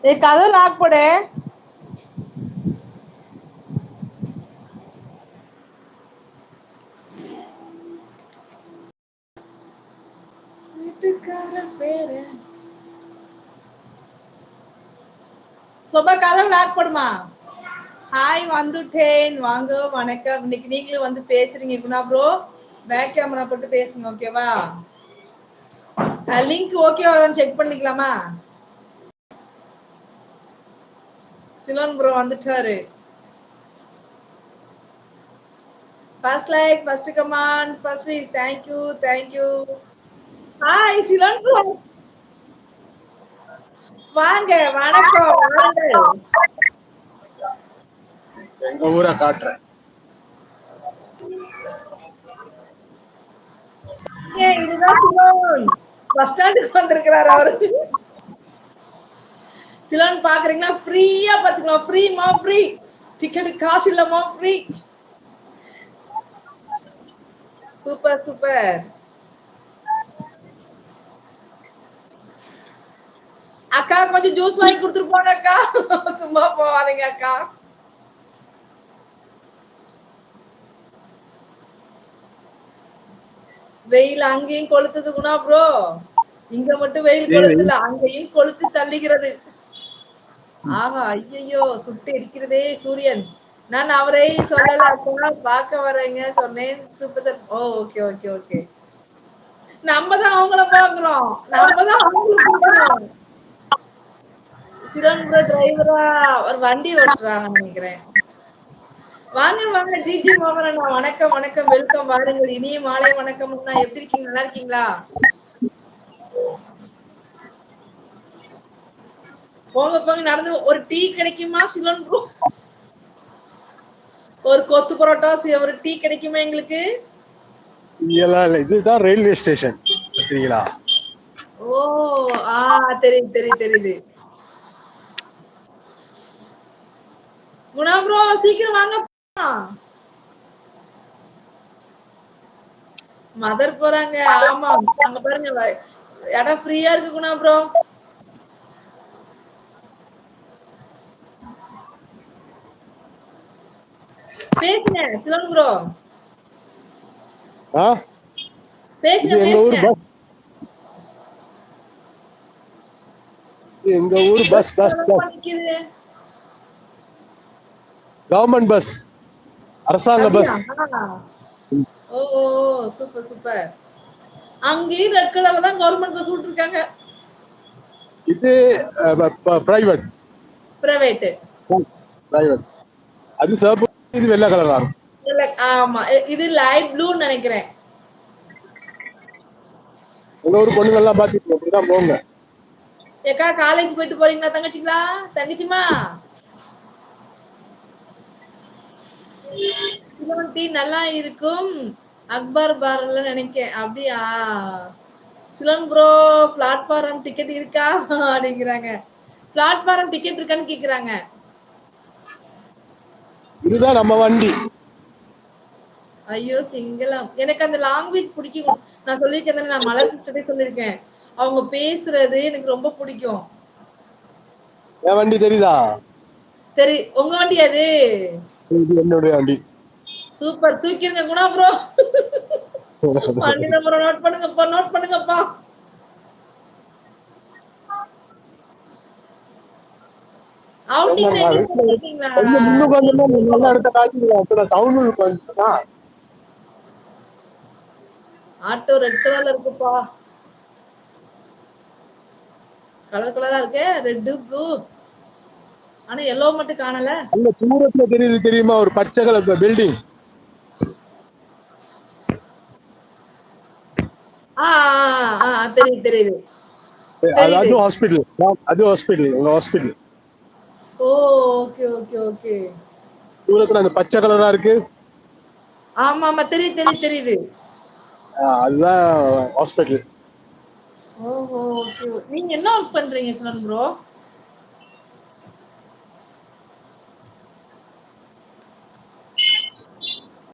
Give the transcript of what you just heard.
கதவு லாக் போடு. வீட்டுக்கார பேரு சுபா, கதவு லாக் போடுமா. ஹாய், வந்துட்டேன். வாங்க, வணக்கம். இன்னைக்கு நீங்களும் வந்து பேசுறீங்க குணா ப்ரோ. பேக் கேமரா போட்டு பேசுங்க, ஓகேவா? லிங்க் ஓகேவா செக் பண்ணிக்கலாமா? சிலோன் ப்ரோ வந்துட்டாரு. First like, first comment, first please. Thank you, thank you. Hi Ceylon bro, வாங்க, வணக்கம், வாருங்கள். எங்க ஊரை காட்டுறேன். இதுதான் சிலோன். பஸ் ஸ்டாண்டுக்கு வந்திருக்கிறாரு அவரு. சிலோன் பாக்குறீங்களா? ஃப்ரீயா பாத்துக்கலாம். ஃப்ரீமா ஃப்ரீ. டிக்கெட் காசு இல்லமா ஃப்ரீ. Super super. அக்கா கொஞ்சம் ஜூஸ் வாங்கி கொடுத்துட்டு போங்க அக்கா. சும்மா போவாதீங்க அக்கா. வெயில் அங்கேயும் கொளுத்துது குணா ப்ரோ. இங்க மட்டும் வெயில் கொளுத்துல, அங்கேயும் கொளுத்து தள்ளுகிறது. ஆஹா, ஐயோ, சுட்டு எரிக்கிறதே சூரியன். நான் அவரை சொல்லல அக்கா, பார்க்க வரேங்க சொன்னேன். Super sir. ஓ, ஓகே ஓகே ஓகே. நம்ம தான் அவங்கள பாக்குறோம். நம்ம தான் அவங்கள பாக்குறோம். சிலோன் ப்ரோ டிரைவரா ஒரு வண்டி ஓட்டுறாங்க நினைக்கிறேன். வாங்க வாங்க ஜிஜி மோகன், வணக்கம் வணக்கம், வெல்கம், வாருங்கள். இனிய மாலை வணக்கம். எப்படி இருக்கீங்க? நல்லா இருக்கீங்களா? போங்க போங்க, நடந்து. ஒரு டீ கிடைக்குமா சிலோன் ப்ரோ? ஒரு கொத்து பரோட்டா, ஒரு டீ கிடைக்குமா எங்களுக்கு? இல்ல, இதுதான் ரயில்வே ஸ்டேஷன். பாத்தீங்களா? ஓ, தெரியுது தெரியுது தெரியுது. குணா ப்ரோ சீக்கிரம் வாங்க. மதர் போறாங்க. ஆமா, அங்க பாருங்க, இடம் ஃப்ரீயா இருக்கு குணா ப்ரோ. பேசுங்க சிலோன் ப்ரோ. பேசுங்க இது எங்க ஊர் பேசுங்க. பஸ். எங்க ஊர் bus bus bus. Government bus, அரசாங்க அப்படியா? பஸ். ஓ, சூப்பர் சூப்பர். அங்கேயும் ரெட் கலர்ல தான் கவர்மெண்ட் பஸ் விட்டுருக்காங்க. இது பிரைவேட். பிரைவேட். பிரைவேட். அது சிவப்பு, இது வெள்ளை கலரா இருக்கும். ஆமா, இது லைட் ப்ளூ நினைக்கிறேன். எங்க ஊர் பொண்ணுங்க எல்லாம் பாத்துட்டு அப்படிதான் போங்க. ஏக்கா காலேஜ் போயிட்டு போறீங்களா தங்கச்சிங்களா? தங்கச்சிமா, டீ நல்லா இருக்கும். அக்பர் பார்ல நினைக்கிறேன். அப்படியா? சிலோன் ப்ரோ, பிளாட்ஃபார்ம் டிக்கெட் இருக்கா அப்படிங்கிறாங்க. பிளாட்ஃபார்ம் டிக்கெட் இருக்கான்னு கேக்குறாங்க. இதுதான் நம்ம வண்டி. ஐயோ சிங்களம், எனக்கு அந்த லாங்குவேஜ் பிடிக்கும். நான் சொல்லியிருக்கேன், நான் மலர் சிஸ்டரே சொல்லியிருக்கேன். அவங்க பேசுறது எனக்கு ரொம்ப பிடிக்கும். என் வண்டி தெரியுதா? சரி, உங்க வண்டி அது? இது என்னுடைய வண்டி. சூப்பர், தூக்கிருங்க குணா ப்ரோ. வண்டி நம்பரை நோட் பண்ணுங்கப்பா, நோட் பண்ணுங்கப்பா. அவுட்டிங்ல எங்கேயும் போயிருக்கீங்களா? முன்னுக்கு வந்து நல்ல இடத்த காட்டிடுவேன். டவுனுக்கு வந்துட்டா ஆட்டோ ரெட் கலர்ல இருக்குப்பா. கலர் கலரா இருக்கு, ரெட் ப்ளூ. ஆனா எல்லோ மட்டும் காணல. அந்த தூரத்துல தெரியுது, தெரியுமா? ஒரு பச்சை கலர் பில்டிங். தெரியுது தெரியுது தெரியுது. அது ஹாஸ்பிடல். அது ஹாஸ்பிடல், உங்க ஹாஸ்பிடல். ஓ, ஓகே ஓகே ஓகே. தூரத்துல அந்த பச்சை கலரா இருக்கு. ஆமா ஆமா, தெரியுது தெரியுது தெரியுது. அதுதான் ஹாஸ்பிடல். ஓஹோ, ஓகே. நீங்க என்ன ஒர்க் பண்றீங்க சிலோன் ப்ரோ?